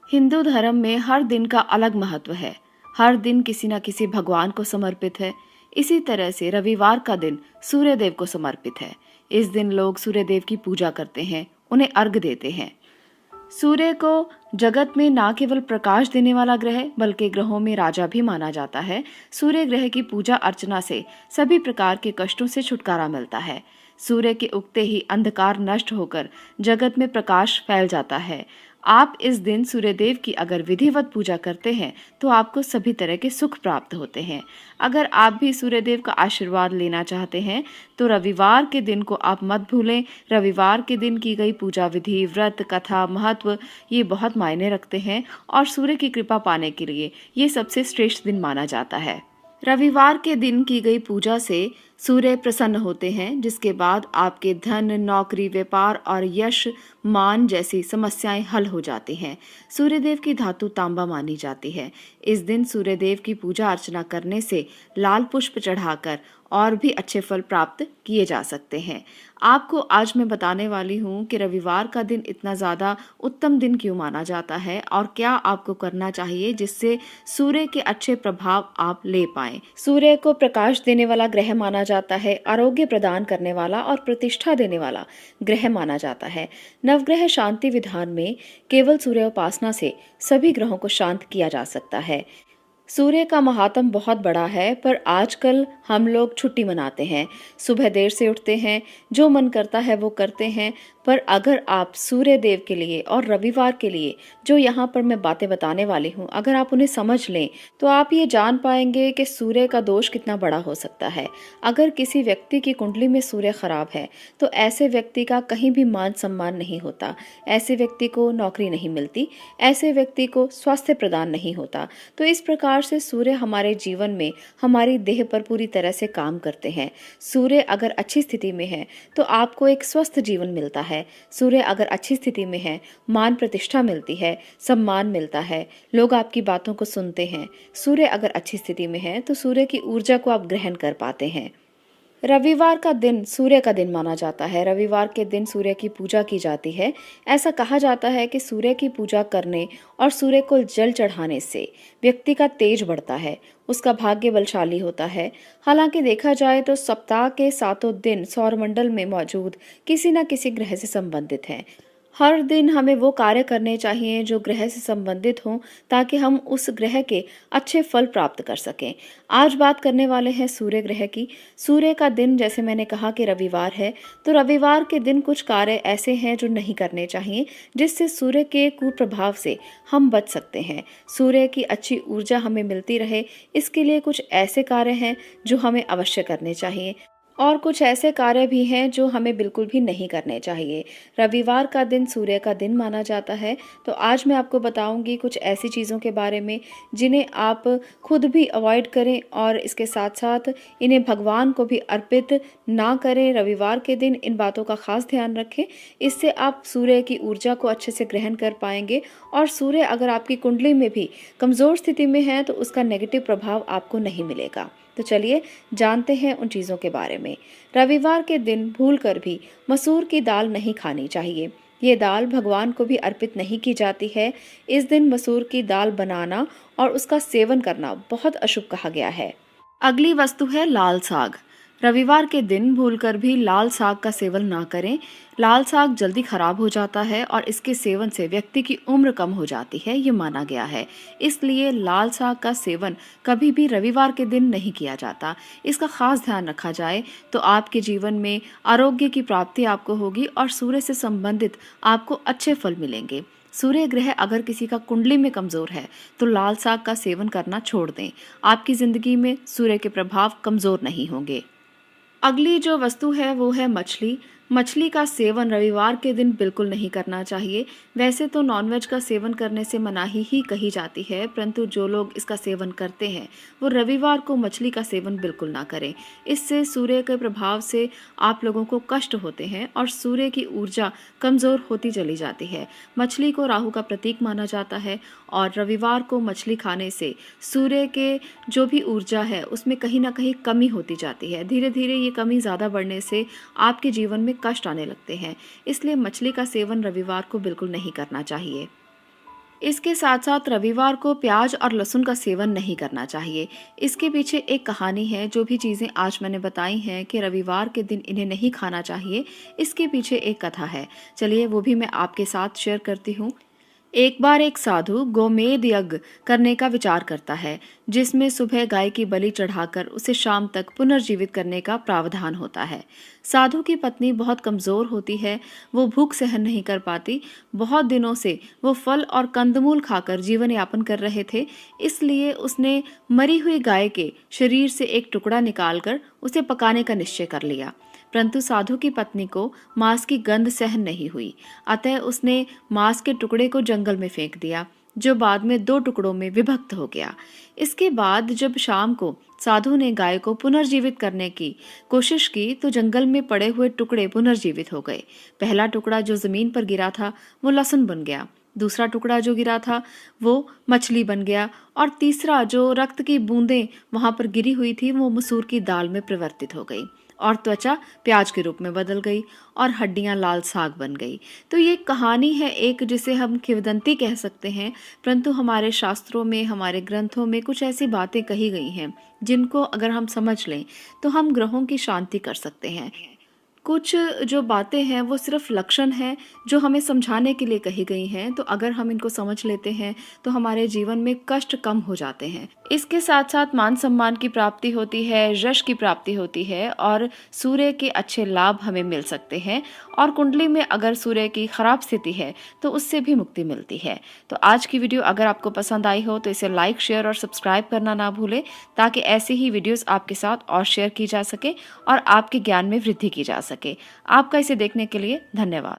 हिंदू धर्म में हर दिन का अलग महत्व है। हर दिन किसी न किसी भगवान को समर्पित है। इसी तरह से रविवार का दिन सूर्य देव को समर्पित है। इस दिन लोग सूर्य देव की पूजा करते हैं, उन्हें अर्घ देते हैं। सूर्य को जगत में न केवल प्रकाश देने वाला ग्रह बल्कि ग्रहों में राजा भी माना जाता है। सूर्य ग्रह की पूजा अर्चना से सभी प्रकार के कष्टों से छुटकारा मिलता है। सूर्य के उगते ही अंधकार नष्ट होकर जगत में प्रकाश फैल जाता है। आप इस दिन सूर्यदेव की अगर विधिवत पूजा करते हैं तो आपको सभी तरह के सुख प्राप्त होते हैं। अगर आप भी सूर्यदेव का आशीर्वाद लेना चाहते हैं तो रविवार के दिन को आप मत भूलें। रविवार के दिन की गई पूजा विधि, व्रत, कथा, महत्व ये बहुत मायने रखते हैं और सूर्य की कृपा पाने के लिए ये सबसे श्रेष्ठ दिन माना जाता है। रविवार के दिन की गई पूजा से सूर्य प्रसन्न होते हैं, जिसके बाद आपके धन, नौकरी, व्यापार और यश, मान जैसी समस्याएं हल हो जाती हैं। सूर्यदेव की धातु तांबा मानी जाती है। इस दिन सूर्यदेव की पूजा अर्चना करने से लाल पुष्प चढ़ाकर और भी अच्छे फल प्राप्त किए जा सकते हैं। आपको आज मैं बताने वाली हूँ कि रविवार का दिन इतना ज़्यादा उत्तम दिन क्यों माना जाता है और क्या आपको करना चाहिए जिससे सूर्य के अच्छे प्रभाव आप ले पाएं। सूर्य को प्रकाश देने वाला ग्रह माना जाता है, आरोग्य प्रदान करने वाला और प्रतिष्ठा देने वाला ग्रह माना जाता है। नवग्रह शांति विधान में केवल सूर्य उपासना से सभी ग्रहों को शांत किया जा सकता है। सूर्य का महात्म बहुत बड़ा है, पर आजकल हम लोग छुट्टी मनाते हैं, सुबह देर से उठते हैं, जो मन करता है वो करते हैं। पर अगर आप सूर्य देव के लिए और रविवार के लिए जो यहाँ पर मैं बातें बताने वाली हूँ, अगर आप उन्हें समझ लें तो आप ये जान पाएंगे कि सूर्य का दोष कितना बड़ा हो सकता है। अगर किसी व्यक्ति की कुंडली में सूर्य खराब है तो ऐसे व्यक्ति का कहीं भी मान सम्मान नहीं होता, ऐसे व्यक्ति को नौकरी नहीं मिलती, ऐसे व्यक्ति को स्वास्थ्य प्रदान नहीं होता। तो इस प्रकार से सूर्य हमारे जीवन में, हमारी देह पर पूरी तरह से काम करते हैं। सूर्य अगर अच्छी स्थिति में है तो आपको एक स्वस्थ जीवन मिलता है। सूर्य अगर अच्छी स्थिति में है, मान प्रतिष्ठा मिलती है, सम्मान मिलता है, लोग आपकी बातों को सुनते हैं। सूर्य अगर अच्छी स्थिति में है तो सूर्य की ऊर्जा को आप ग्रहण कर पाते हैं। रविवार का दिन सूर्य का दिन माना जाता है। रविवार के दिन सूर्य की पूजा की जाती है। ऐसा कहा जाता है कि सूर्य की पूजा करने और सूर्य को जल चढ़ाने से व्यक्ति का तेज बढ़ता है, उसका भाग्य बलशाली होता है। हालांकि देखा जाए तो सप्ताह के 7 दिन सौरमंडल में मौजूद किसी न किसी ग्रह से संबंधित हैं। हर दिन हमें वो कार्य करने चाहिए जो ग्रह से संबंधित हों, ताकि हम उस ग्रह के अच्छे फल प्राप्त कर सकें। आज बात करने वाले हैं सूर्य ग्रह की। सूर्य का दिन, जैसे मैंने कहा कि रविवार है, तो रविवार के दिन कुछ कार्य ऐसे हैं जो नहीं करने चाहिए, जिससे सूर्य के कुप्रभाव से हम बच सकते हैं। सूर्य की अच्छी ऊर्जा हमें मिलती रहे, इसके लिए कुछ ऐसे कार्य हैं जो हमें अवश्य करने चाहिए और कुछ ऐसे कार्य भी हैं जो हमें बिल्कुल भी नहीं करने चाहिए। रविवार का दिन सूर्य का दिन माना जाता है, तो आज मैं आपको बताऊंगी कुछ ऐसी चीज़ों के बारे में जिन्हें आप खुद भी अवॉइड करें और इसके साथ साथ इन्हें भगवान को भी अर्पित ना करें। रविवार के दिन इन बातों का खास ध्यान रखें, इससे आप सूर्य की ऊर्जा को अच्छे से ग्रहण कर पाएंगे। और सूर्य अगर आपकी कुंडली में भी कमज़ोर स्थिति में है तो उसका नेगेटिव प्रभाव आपको नहीं मिलेगा। तो चलिए जानते हैं उन चीज़ों के बारे में। रविवार के दिन भूलकर भी मसूर की दाल नहीं खानी चाहिए। ये दाल भगवान को भी अर्पित नहीं की जाती है। इस दिन मसूर की दाल बनाना और उसका सेवन करना बहुत अशुभ कहा गया है। अगली वस्तु है लाल साग। रविवार के दिन भूलकर भी लाल साग का सेवन ना करें। लाल साग जल्दी खराब हो जाता है और इसके सेवन से व्यक्ति की उम्र कम हो जाती है, ये माना गया है। इसलिए लाल साग का सेवन कभी भी रविवार के दिन नहीं किया जाता। इसका खास ध्यान रखा जाए तो आपके जीवन में आरोग्य की प्राप्ति आपको होगी और सूर्य से संबंधित आपको अच्छे फल मिलेंगे। सूर्य ग्रह अगर किसी का कुंडली में कमजोर है तो लाल साग का सेवन करना छोड़ दें। आपकी जिंदगी में सूर्य के प्रभाव कमजोर नहीं होंगे। अगली जो वस्तु है वो है मछली। मछली का सेवन रविवार के दिन बिल्कुल नहीं करना चाहिए। वैसे तो नॉनवेज का सेवन करने से मनाही ही कही जाती है, परंतु जो लोग इसका सेवन करते हैं वो रविवार को मछली का सेवन बिल्कुल ना करें। इससे सूर्य के प्रभाव से आप लोगों को कष्ट होते हैं और सूर्य की ऊर्जा कमज़ोर होती चली जाती है। मछली को राहु का प्रतीक माना जाता है और रविवार को मछली खाने से सूर्य के जो भी ऊर्जा है उसमें कहीं ना कहीं कमी होती जाती है। धीरे धीरे ये कमी ज़्यादा बढ़ने से आपके जीवन में कष्ट आने लगते हैं। इसलिए मछली का सेवन रविवार को बिल्कुल नहीं करना चाहिए। इसके साथ साथ रविवार को प्याज और लहसुन का सेवन नहीं करना चाहिए। इसके पीछे एक कहानी है। जो भी चीज़ें आज मैंने बताई हैं कि रविवार के दिन इन्हें नहीं खाना चाहिए, इसके पीछे एक कथा है। चलिए वो भी मैं आपके साथ शेयर करती हूँ। एक बार एक साधु गोमेद यज्ञ करने का विचार करता है, जिसमें सुबह गाय की बलि चढ़ाकर उसे शाम तक पुनर्जीवित करने का प्रावधान होता है। साधु की पत्नी बहुत कमजोर होती है, वो भूख सहन नहीं कर पाती। बहुत दिनों से वो फल और कंदमूल खाकर जीवन यापन कर रहे थे, इसलिए उसने मरी हुई गाय के शरीर से एक टुकड़ा निकालकर उसे पकाने का निश्चय कर लिया। परंतु साधु की पत्नी को मांस की गंध सहन नहीं हुई, अतः उसने मांस के टुकड़े को जंगल में फेंक दिया, जो बाद में 2 टुकड़ों में विभक्त हो गया। इसके बाद जब शाम को साधु ने गाय को पुनर्जीवित करने की कोशिश की तो जंगल में पड़े हुए टुकड़े पुनर्जीवित हो गए। पहला टुकड़ा जो जमीन पर गिरा था वो लहसुन बन गया, दूसरा टुकड़ा जो गिरा था वो मछली बन गया, और तीसरा जो रक्त की बूंदें वहां पर गिरी हुई थी वो मसूर की दाल में परिवर्तित हो गई, और त्वचा प्याज के रूप में बदल गई, और हड्डियां लाल साग बन गई। तो ये कहानी है एक, जिसे हम किंवदंती कह सकते हैं, परंतु हमारे शास्त्रों में, हमारे ग्रंथों में कुछ ऐसी बातें कही गई हैं जिनको अगर हम समझ लें तो हम ग्रहों की शांति कर सकते हैं। कुछ जो बातें हैं वो सिर्फ लक्षण हैं जो हमें समझाने के लिए कही गई हैं, तो अगर हम इनको समझ लेते हैं तो हमारे जीवन में कष्ट कम हो जाते हैं। इसके साथ साथ मान सम्मान की प्राप्ति होती है, यश की प्राप्ति होती है, और सूर्य के अच्छे लाभ हमें मिल सकते हैं। और कुंडली में अगर सूर्य की खराब स्थिति है तो उससे भी मुक्ति मिलती है। तो आज की वीडियो अगर आपको पसंद आई हो तो इसे लाइक, शेयर और सब्सक्राइब करना ना भूलें, ताकि ऐसी ही वीडियोस आपके साथ और शेयर की जा सके और आपके ज्ञान में वृद्धि की जा सके। आपका इसे देखने के लिए धन्यवाद।